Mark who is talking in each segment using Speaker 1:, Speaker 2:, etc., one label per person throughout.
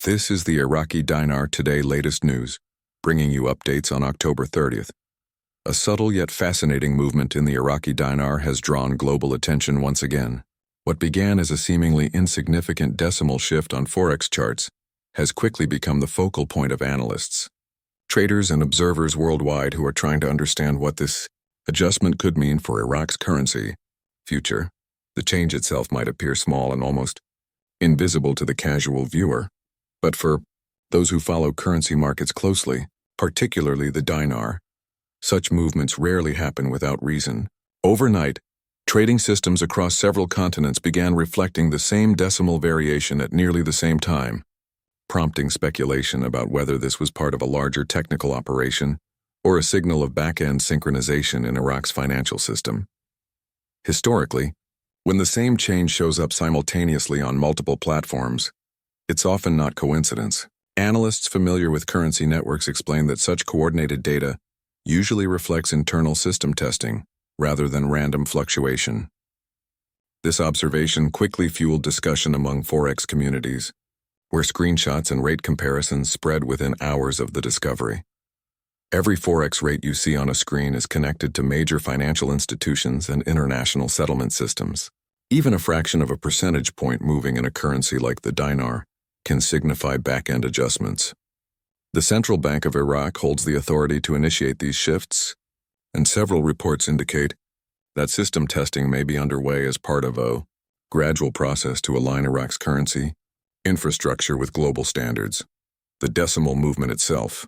Speaker 1: This is the Iraqi Dinar Today latest news, bringing you updates on October 30th. A subtle yet fascinating movement in the Iraqi dinar has drawn global attention once again. What began as a seemingly insignificant decimal shift on Forex charts has quickly become the focal point of analysts, traders, and observers worldwide who are trying to understand what this adjustment could mean for Iraq's currency future. The change itself might appear small and almost invisible to the casual viewer, but for those who follow currency markets closely, particularly the dinar, such movements rarely happen without reason. Overnight, trading systems across several continents began reflecting the same decimal variation at nearly the same time, prompting speculation about whether this was part of a larger technical operation or a signal of backend synchronization in Iraq's financial system. Historically, when the same change shows up simultaneously on multiple platforms, it's often not coincidence. Analysts familiar with currency networks explain that such coordinated data usually reflects internal system testing rather than random fluctuation. This observation quickly fueled discussion among Forex communities, where screenshots and rate comparisons spread within hours of the discovery. Every Forex rate you see on a screen is connected to major financial institutions and international settlement systems. Even a fraction of a percentage point moving in a currency like the dinar can signify back-end adjustments. The Central Bank of Iraq holds the authority to initiate these shifts, and several reports indicate that system testing may be underway as part of a gradual process to align Iraq's currency infrastructure with global standards. The decimal movement itself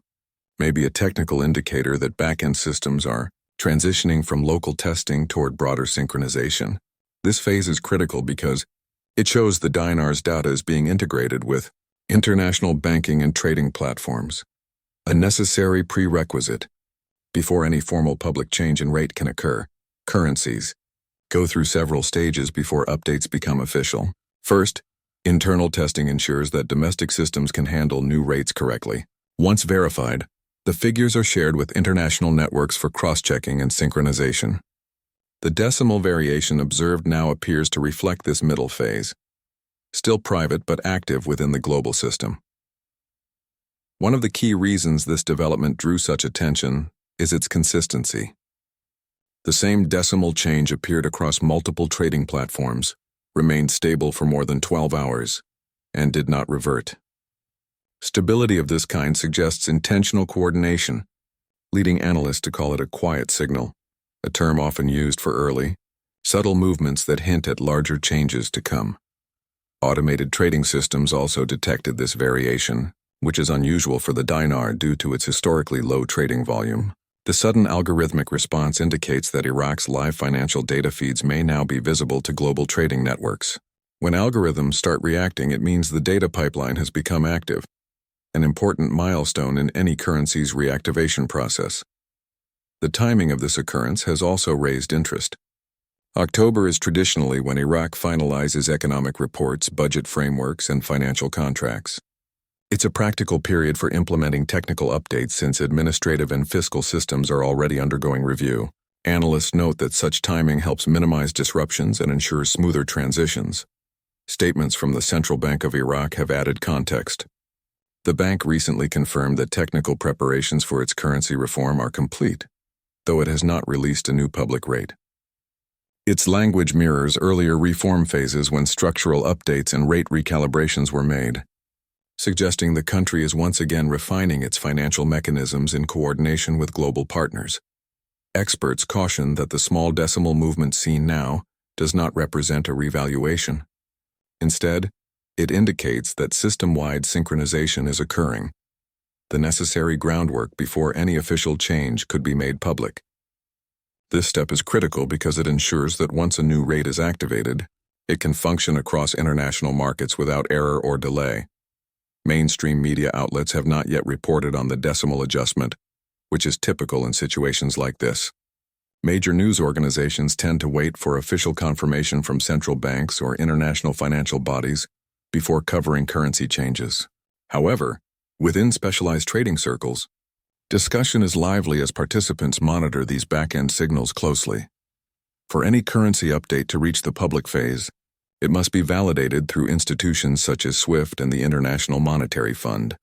Speaker 1: may be a technical indicator that back-end systems are transitioning from local testing toward broader synchronization. This phase is critical because it shows the dinar's data is being integrated with international banking and trading platforms, a necessary prerequisite before any formal public change in rate can occur. Currencies go through several stages before updates become official. First, internal testing ensures that domestic systems can handle new rates correctly. Once verified, the figures are shared with international networks for cross-checking and synchronization. The decimal variation observed now appears to reflect this middle phase, still private but active within the global system. One of the key reasons this development drew such attention is its consistency. The same decimal change appeared across multiple trading platforms, remained stable for more than 12 hours, and did not revert. Stability of this kind suggests intentional coordination, leading analysts to call it a quiet signal, a term often used for early, subtle movements that hint at larger changes to come. Automated trading systems also detected this variation, which is unusual for the dinar due to its historically low trading volume. The sudden algorithmic response indicates that Iraq's live financial data feeds may now be visible to global trading networks. When algorithms start reacting, it means the data pipeline has become active, an important milestone in any currency's reactivation process. The timing of this occurrence has also raised interest. October is traditionally when Iraq finalizes economic reports, budget frameworks, and financial contracts. It's a practical period for implementing technical updates since administrative and fiscal systems are already undergoing review. Analysts note that such timing helps minimize disruptions and ensures smoother transitions. Statements from the Central Bank of Iraq have added context. The bank recently confirmed that technical preparations for its currency reform are complete, though it has not released a new public rate. Its language mirrors earlier reform phases when structural updates and rate recalibrations were made, suggesting the country is once again refining its financial mechanisms in coordination with global partners. Experts caution that the small decimal movement seen now does not represent a revaluation. Instead, it indicates that system-wide synchronization is occurring, the necessary groundwork before any official change could be made public. This step is critical because it ensures that once a new rate is activated, it can function across international markets without error or delay. Mainstream media outlets have not yet reported on the decimal adjustment, which is typical in situations like this. Major news organizations tend to wait for official confirmation from central banks or international financial bodies before covering currency changes. However, within specialized trading circles, discussion is lively as participants monitor these back-end signals closely. For any currency update to reach the public phase, It must be validated through institutions such as SWIFT and the International Monetary Fund.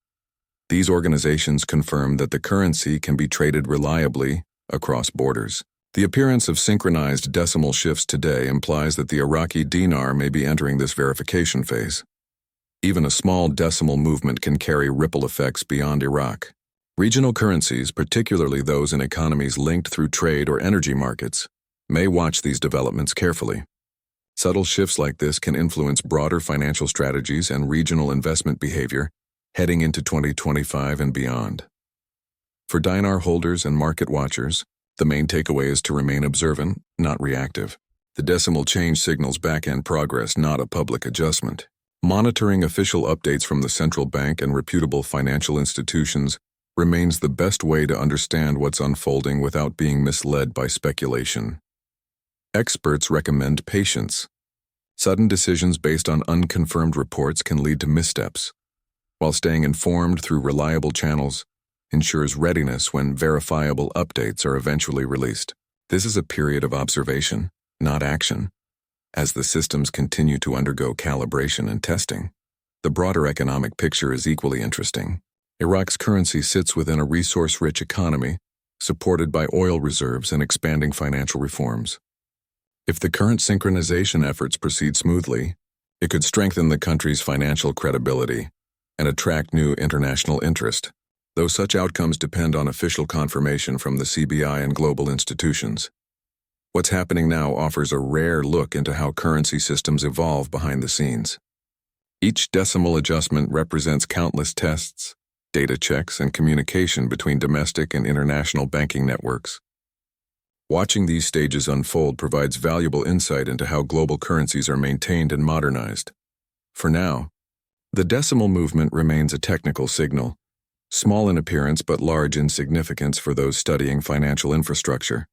Speaker 1: These organizations confirm that the currency can be traded reliably across borders. The appearance of synchronized decimal shifts today implies that the Iraqi dinar may be entering this verification phase. Even a small decimal movement can carry ripple effects beyond Iraq. Regional currencies, particularly those in economies linked through trade or energy markets, may watch these developments carefully. Subtle shifts like this can influence broader financial strategies and regional investment behavior heading into 2025 and beyond. For dinar holders and market watchers, the main takeaway is to remain observant, not reactive. The decimal change signals back-end progress, not a public adjustment. Monitoring official updates from the central bank and reputable financial institutions remains the best way to understand what's unfolding without being misled by speculation. Experts recommend patience. Sudden decisions based on unconfirmed reports can lead to missteps, while staying informed through reliable channels ensures readiness when verifiable updates are eventually released. This is a period of observation, not action, as the systems continue to undergo calibration and testing. The broader economic picture is equally interesting. Iraq's currency sits within a resource-rich economy, supported by oil reserves and expanding financial reforms. If the current synchronization efforts proceed smoothly, it could strengthen the country's financial credibility and attract new international interest, though such outcomes depend on official confirmation from the CBI and global institutions. What's happening now offers a rare look into how currency systems evolve behind the scenes. Each decimal adjustment represents countless tests, data checks, and communication between domestic and international banking networks. Watching these stages unfold provides valuable insight into how global currencies are maintained and modernized. For now, the decimal movement remains a technical signal, small in appearance but large in significance for those studying financial infrastructure.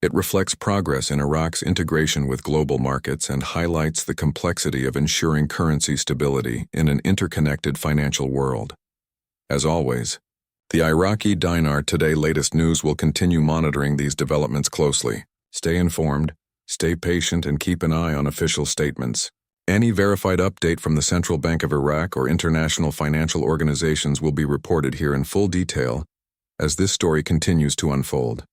Speaker 1: It reflects progress in Iraq's integration with global markets and highlights the complexity of ensuring currency stability in an interconnected financial world. As always, the Iraqi Dinar Today latest news will continue monitoring these developments closely. Stay informed, stay patient, and keep an eye on official statements. Any verified update from the Central Bank of Iraq or international financial organizations will be reported here in full detail as this story continues to unfold.